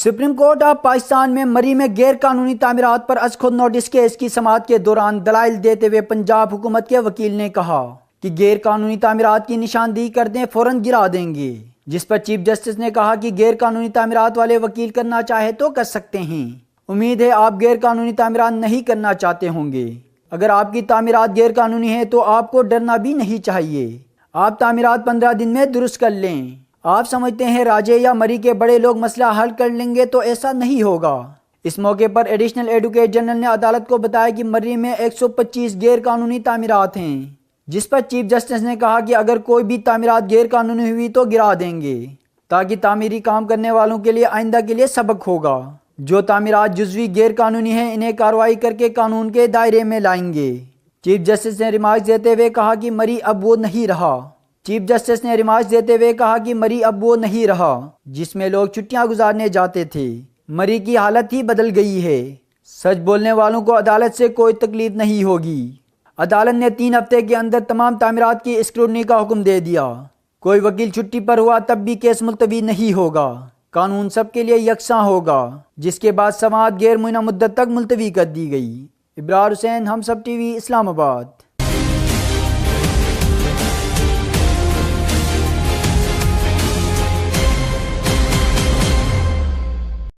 Supreme court of Pakistan میں مری میں غیر قانونی تعمیرات پر از خود نوٹس کیس کی سماعت کے دوران دلائل دیتے ہوئے پنجاب حکومت کے وکیل نے کہا کہ غیر قانونی تعمیرات کی نشاندہی کر دیں فوراً گرا دیں گے، جس پر چیف جسٹس نے کہا کہ غیر قانونی تعمیرات والے وکیل کرنا چاہے تو کر سکتے ہیں۔ امید ہے آپ غیر قانونی تعمیرات نہیں کرنا چاہتے ہوں گے۔ اگر آپ کی تعمیرات غیر قانونی ہیں تو آپ کو ڈرنا بھی نہیں چاہیے۔ آپ تعمیرات 15 دن میں درست کر لیں۔ آپ سمجھتے ہیں راجے یا مری کے بڑے لوگ مسئلہ حل کر لیں گے، تو ایسا نہیں ہوگا۔ اس موقع پر ایڈیشنل ایڈوکیٹ جنرل نے عدالت کو بتایا کہ مری میں 125 غیر قانونی تعمیرات ہیں، جس پر چیف جسٹس نے کہا کہ اگر کوئی بھی تعمیرات غیر قانونی ہوئی تو گرا دیں گے، تاکہ تعمیری کام کرنے والوں کے لیے آئندہ کے لیے سبق ہوگا۔ جو تعمیرات جزوی غیر قانونی ہیں انہیں کارروائی کر کے قانون کے دائرے میں لائیں گے۔ چیف جسٹس نے ریمارکس دیتے ہوئے کہا کہ مری اب وہ نہیں رہا۔ چیف جسٹس نے ریمارکس دیتے ہوئے کہا کہ مری اب وہ نہیں رہا جس میں لوگ چھٹیاں گزارنے جاتے تھے۔ مری کی حالت ہی بدل گئی ہے۔ سچ بولنے والوں کو عدالت سے کوئی تکلیف نہیں ہوگی۔ عدالت نے 3 ہفتے کے اندر تمام تعمیرات کی اسکروٹنی کا حکم دے دیا۔ کوئی وکیل چھٹی پر ہوا تب بھی کیس ملتوی نہیں ہوگا۔ قانون سب کے لیے یکساں ہوگا، جس کے بعد سماعت غیر معینہ مدت تک ملتوی کر دی گئی۔ ابرار حسین، ہم سب ٹی وی، اسلام آباد۔